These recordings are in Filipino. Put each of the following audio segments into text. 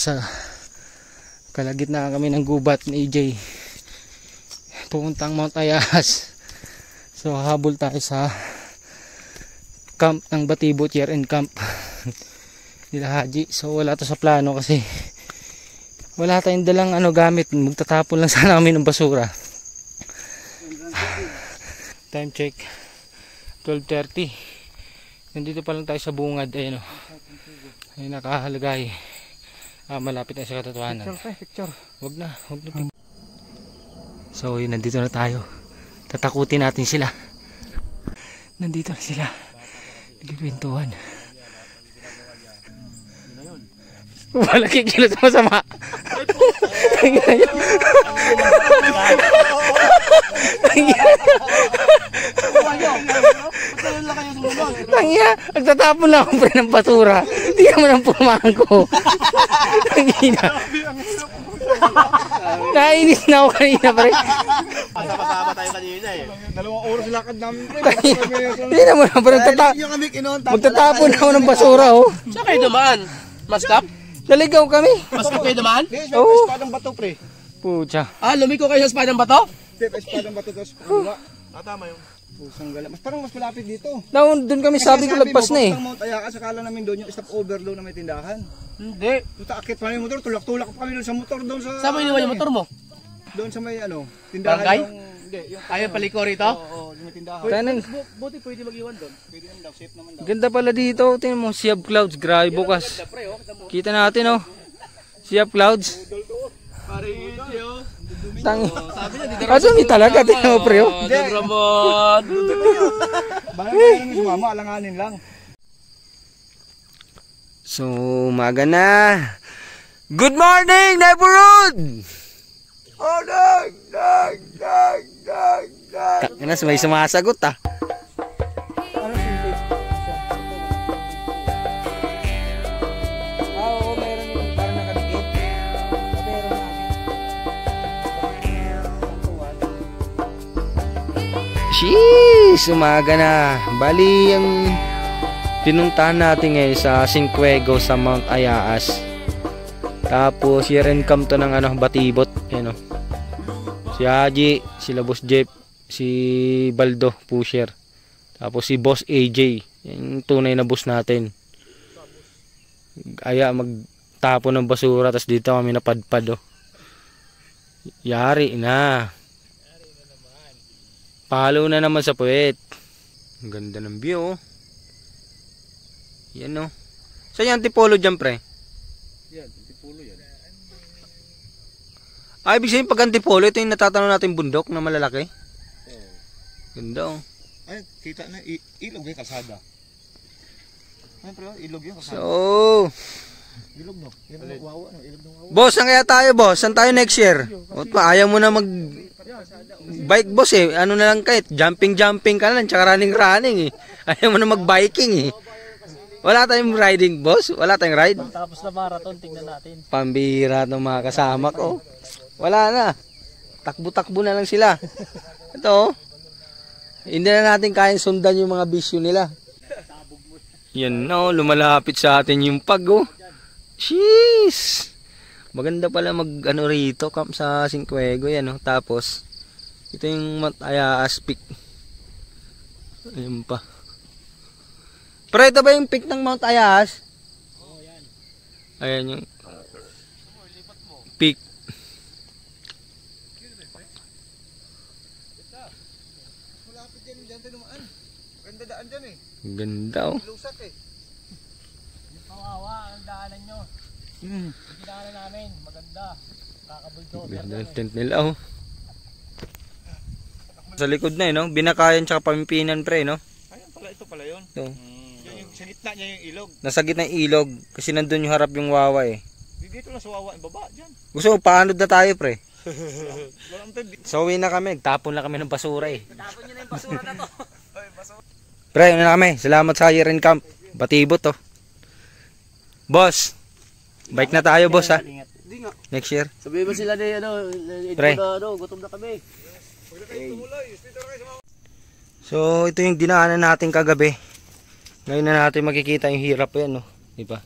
nasa kalagitnaan kami ng gubat ni AJ. Pupuntang Mount Ayahas. So habol tayo sa camp ng Batibot, year-end camp nila Haji. So wala to sa plano kasi wala tayong dalang gamit. Magtatapon lang sana kami ng basura. Time check 12:30. Nandito pa lang tayo sa bungad. Ayun o, ay nakahalagay. Malapit na sa katotohanan. Picture. Wag na. So yun, nandito na tayo. Tatakutin natin sila. Nandito na sila. Nagkikwentuhan. Wala kikilos masama. Tangya, nagtatapon lang ako pre ng basura. Hindi naman ang pumahan ko. Tangina. Nainis na ako kanina pre. Kasama tayo kanina eh. 2 oras lakad namin pre. Hindi naman ako magtatapon ako ng basura oh. Saan kayo dumaan? Maskap? Naligaw kami. Maskap kayo dumaan? Oo. Espadang bato pre. Pucha. Lumiko kayo sa espadang bato? Espadang bato tapos kaliwa. Tama yung pusang gala. Parang mas malapit dito. Doon kami sabi ko lagpas na eh. Mount Ayahas, akala namin doon yung stopover doon na may tindahan. Hindi. Puta, akit pa yung motor, tulak-tulak pa kami doon sa motor doon sa... Saan mo iniwan yung motor mo? Doon sa may tindahan Barangay? yung Ayaw paliko rito? Oo, may tindahan. Buti pwede mag-iwan doon. Pwede naman daw, safe naman daw. Ganda pala dito. Tingnan mo, Sea of Clouds. Grabe bukas. Kita natin oh. Sea of Clouds. Pare Ichi oh. Tangi. Sabi niya, dito Dumi talaga. Tingnan mo pre oh. Ramon. Baka naman sumama, alanganin lang. So, umaga na. Good morning, neighborhood! Tangina, may sumasagot ah. Oo, meron yung parang nakadikit. Meron namin. Sheesh, umaga na. Bali, ang pinuntahan natin ngayon sa Cinquego sa Mount Ayahas. Tapos year-end camp to ng Batibot. Ayan o. Si Haji, sila Boss Jeff, si Baldo, pusher. Tapos si Boss AJ, yung tunay na boss natin. Magtapon ng basura, tapos dito kami napadpad o. Yari na. Palo na naman sa puwet. Ang ganda ng view oh. Yan o. Saan yung antipolo dyan pre? Yan, antipolo yan. Ibig sabihin pag antipolo, ito yung natatanaw natin bundok na malalaki. Oo. Ganda oh. Ay, kita na, ilog yung kalsada. Ay, pre, ilog yung kalsada. So, Ilog no? Ilog ng wawa, no? Ilog ng wawa. boss, saan kaya tayo boss? Saan tayo next year? O pa, ayaw mo na mag bike boss eh. Ano na lang kahit jumping ka na lang, tsaka running eh. Ayaw mo na mag biking eh. Wala tayong riding boss? Wala tayong ride? Tapos na marathon, tingnan natin. Pambira ng mga kasama ko. Wala na. Takbo-takbo na lang sila. Ito. Hindi na natin kayang sundan yung mga bisyo nila. Yan no, lumalapit sa atin yung pag oh. Jeez. Maganda pala mag rito, camp sa Cinquego yan oh. Tapos ito yung Mount Ayahas peak. Ayun pa. Pero ito ba yung peak ng Mount Ayahas? Oo, yan. Ayan yung peak. Malapit yan, dyan tayo dumaan. Ganda daan dyan eh. Ganda oh. Lusak eh. Yung kawawa, ang daanan nyo. Yung daanan namin, maganda. Kakabulto. Ganda ng tent nila oh. Sa likod na no? Binakayan tsaka Pamimpinan pre no? Ayun pala, ito pala yun. Ito. Yung sa gitna niya yung ilog. Nasa gitna ng ilog kasi nandun yung harap yung wawa eh. Dito lang sa wawa, baba dyan. Gusto mo paanod na tayo pre? Walang tent. So uwi na kami, tapon lang kami ng basura eh. Tapon nyo na yung basura na to. Pre, ano na kami? Salamat sa year-end camp. Batibot to. Boss, bike na tayo boss ha. Hindi nga. Next year. Sabihin mo sila na Pre. gutom na kami. So ito yung dinaanan natin kagabi. Ngayon na natin makikita yung hirap yan no. Diba?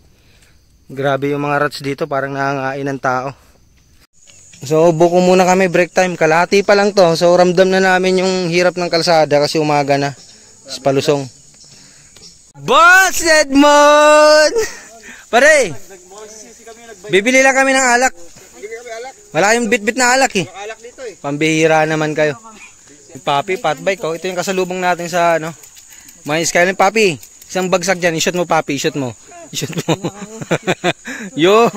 Grabe yung mga rats dito, parang nangangain ng tao. So buko muna kami, break time. Kalahati pa lang to. So ramdam na namin yung hirap ng kalsada kasi umaga na. Palusong. Boss Edmond! Pare! Bibili lang kami ng alak. Wala kayong bit-bit na alak eh. Pambihira naman kayo. Papi, patbike oh. Ito yung kasalubong natin sa ano. May Skyline Papi. Isang bagsak dyan. I-shoot mo Papi, i-shoot mo. I-shoot mo. Yun.